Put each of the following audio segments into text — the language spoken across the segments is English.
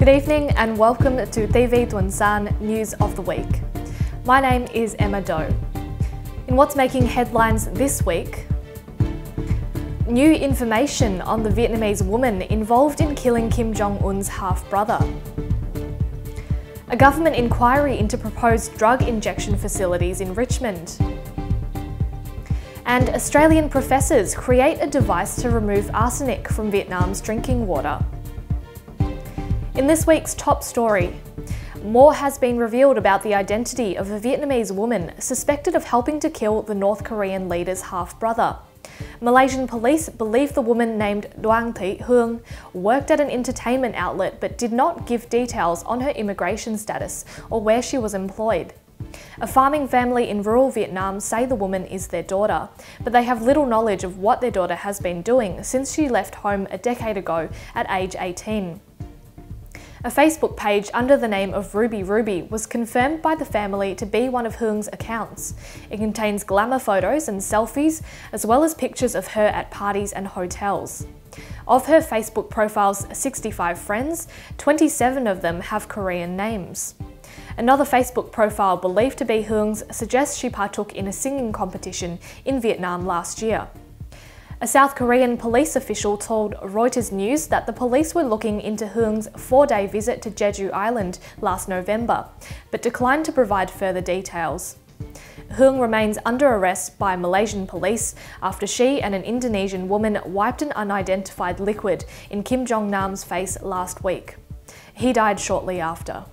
Good evening and welcome to TV Tuần San News of the Week. My name is Emma Doe. In what's making headlines this week, new information on the Vietnamese woman involved in killing Kim Jong-un's half-brother. A government inquiry into proposed drug injection facilities in Richmond. And Australian professors create a device to remove arsenic from Vietnam's drinking water. In this week's top story, more has been revealed about the identity of a Vietnamese woman suspected of helping to kill the North Korean leader's half-brother. Malaysian police believe the woman named Doan Thị Hương worked at an entertainment outlet but did not give details on her immigration status or where she was employed. A farming family in rural Vietnam say the woman is their daughter, but they have little knowledge of what their daughter has been doing since she left home a decade ago at age 18. A Facebook page under the name of Ruby Ruby was confirmed by the family to be one of Hương accounts. It contains glamour photos and selfies, as well as pictures of her at parties and hotels. Of her Facebook profile's 65 friends, 27 of them have Korean names. Another Facebook profile believed to be Hương suggests she partook in a singing competition in Vietnam last year. A South Korean police official told Reuters News that the police were looking into Hương 4-day visit to Jeju Island last November, but declined to provide further details. Hương remains under arrest by Malaysian police after she and an Indonesian woman wiped an unidentified liquid in Kim Jong-nam's face last week. He died shortly after.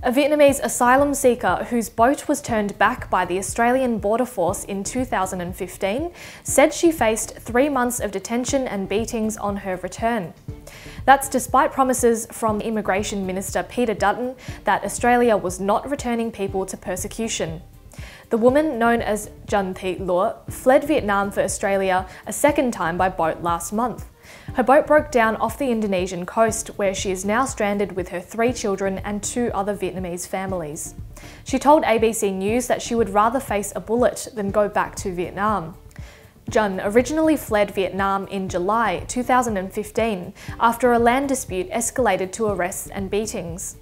A Vietnamese asylum seeker whose boat was turned back by the Australian Border Force in 2015 said she faced 3 months of detention and beatings on her return. That's despite promises from Immigration Minister Peter Dutton that Australia was not returning people to persecution. The woman, known as Trần Thị Lụa, fled Vietnam for Australia a second time by boat last month. Her boat broke down off the Indonesian coast, where she is now stranded with her 3 children and 2 other Vietnamese families. She told ABC News that she would rather face a bullet than go back to Vietnam. Trần originally fled Vietnam in July 2015 after a land dispute escalated to arrests and beatings.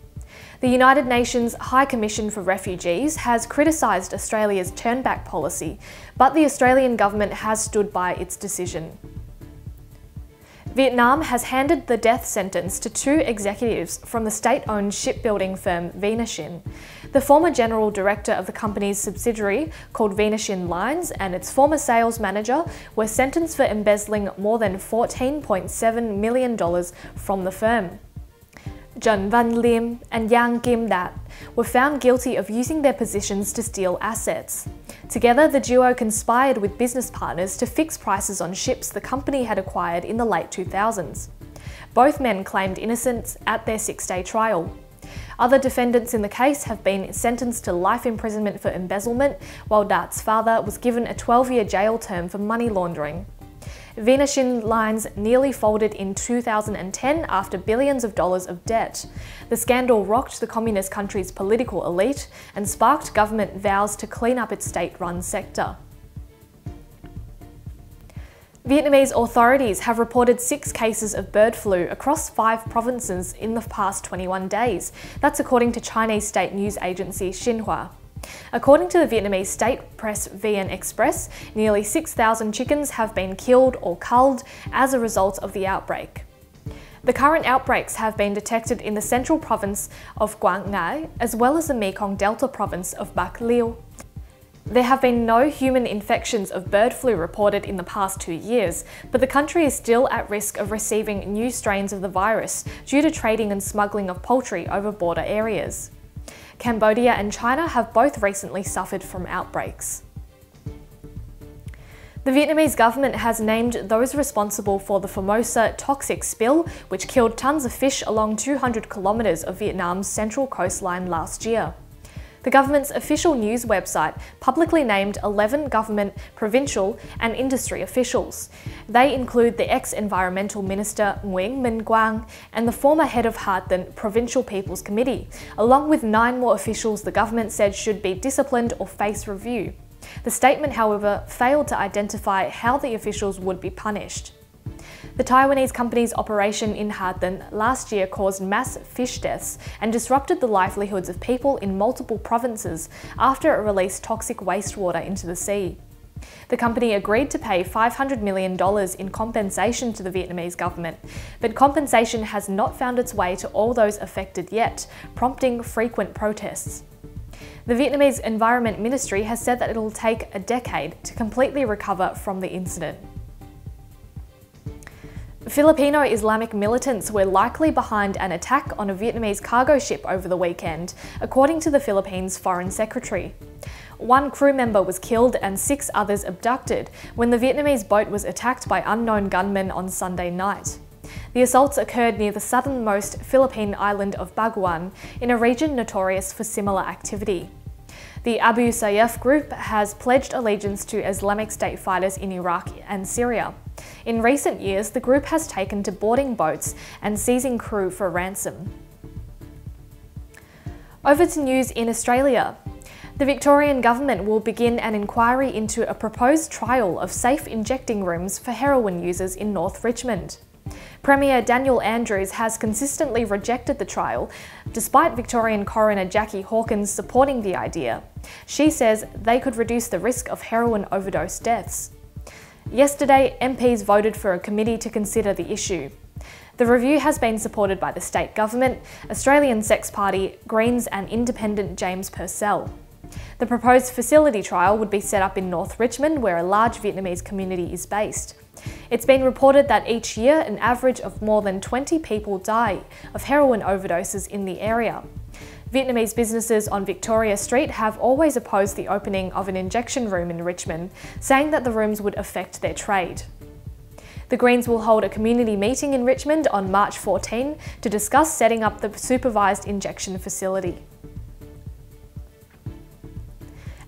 The United Nations High Commission for Refugees has criticised Australia's turn-back policy, but the Australian government has stood by its decision. Vietnam has handed the death sentence to 2 executives from the state-owned shipbuilding firm Vinashin. The former general director of the company's subsidiary, called Vinashin Lines, and its former sales manager were sentenced for embezzling more than $14.7 million from the firm. Trần Văn Liêm and Giang Kim Dat were found guilty of using their positions to steal assets. Together, the duo conspired with business partners to fix prices on ships the company had acquired in the late 2000s. Both men claimed innocence at their 6-day trial. Other defendants in the case have been sentenced to life imprisonment for embezzlement, while Dat's father was given a 12-year jail term for money laundering. Vinashin Lines nearly folded in 2010 after billions of dollars of debt. The scandal rocked the communist country's political elite and sparked government vows to clean up its state-run sector. Vietnamese authorities have reported 6 cases of bird flu across 5 provinces in the past 21 days. That's according to Chinese state news agency Xinhua. According to the Vietnamese state press VN Express, nearly 6,000 chickens have been killed or culled as a result of the outbreak. The current outbreaks have been detected in the central province of Quảng Ngãi, as well as the Mekong Delta province of Bạc Liêu. There have been no human infections of bird flu reported in the past 2 years, but the country is still at risk of receiving new strains of the virus due to trading and smuggling of poultry over border areas. Cambodia and China have both recently suffered from outbreaks. The Vietnamese government has named those responsible for the Formosa toxic spill, which killed tons of fish along 200 kilometres of Vietnam's central coastline last year. The government's official news website publicly named 11 government, provincial and industry officials. They include the ex-environmental minister Nguyễn Minh Quang and the former head of Hà Tĩnh Provincial People's Committee, along with 9 more officials the government said should be disciplined or face review. The statement, however, failed to identify how the officials would be punished. The Taiwanese company's operation in Ha Tinh last year caused mass fish deaths and disrupted the livelihoods of people in multiple provinces after it released toxic wastewater into the sea. The company agreed to pay $500 million in compensation to the Vietnamese government, but compensation has not found its way to all those affected yet, prompting frequent protests. The Vietnamese Environment Ministry has said that it will take a decade to completely recover from the incident. Filipino Islamic militants were likely behind an attack on a Vietnamese cargo ship over the weekend, according to the Philippines Foreign Secretary. One crew member was killed and 6 others abducted when the Vietnamese boat was attacked by unknown gunmen on Sunday night. The assaults occurred near the southernmost Philippine island of Baguan, in a region notorious for similar activity. The Abu Sayyaf group has pledged allegiance to Islamic State fighters in Iraq and Syria. In recent years, the group has taken to boarding boats and seizing crew for ransom. Over to news in Australia. The Victorian government will begin an inquiry into a proposed trial of safe injecting rooms for heroin users in North Richmond. Premier Daniel Andrews has consistently rejected the trial, despite Victorian coroner Jackie Hawkins supporting the idea. She says they could reduce the risk of heroin overdose deaths. Yesterday, MPs voted for a committee to consider the issue. The review has been supported by the state government, Australian Sex Party, Greens and independent James Purcell. The proposed facility trial would be set up in North Richmond, where a large Vietnamese community is based. It's been reported that each year an average of more than 20 people die of heroin overdoses in the area. Vietnamese businesses on Victoria Street have always opposed the opening of an injection room in Richmond, saying that the rooms would affect their trade. The Greens will hold a community meeting in Richmond on March 14 to discuss setting up the supervised injection facility.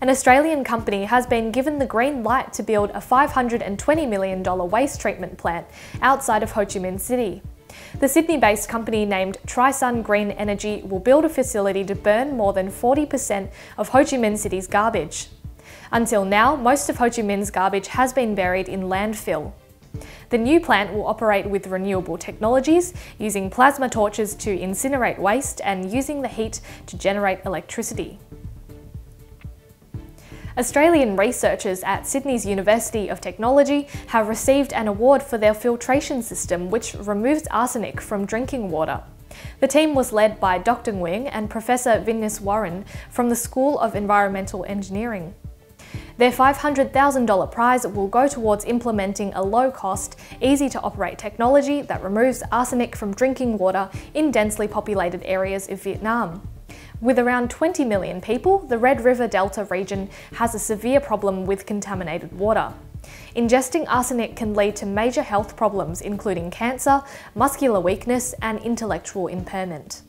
An Australian company has been given the green light to build a $520 million waste treatment plant outside of Ho Chi Minh City. The Sydney-based company named Trisun Green Energy will build a facility to burn more than 40% of Ho Chi Minh City's garbage. Until now, most of Ho Chi Minh's garbage has been buried in landfill. The new plant will operate with renewable technologies, using plasma torches to incinerate waste and using the heat to generate electricity. Australian researchers at Sydney's University of Technology have received an award for their filtration system, which removes arsenic from drinking water. The team was led by Dr. Nguyen and Professor Visneswaran from the School of Environmental Engineering. Their $500,000 prize will go towards implementing a low-cost, easy-to-operate technology that removes arsenic from drinking water in densely populated areas of Vietnam. With around 20 million people, the Red River Delta region has a severe problem with contaminated water. Ingesting arsenic can lead to major health problems, including cancer, muscular weakness, and intellectual impairment.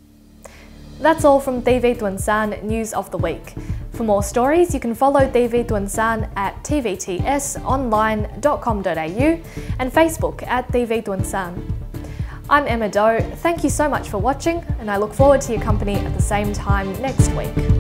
That's all from TV Tuần San News of the Week. For more stories, you can follow TV Tuần San at tvtsonline.com.au and Facebook at TV Tuần San. I'm Emma Doe, thank you so much for watching, and I look forward to your company at the same time next week.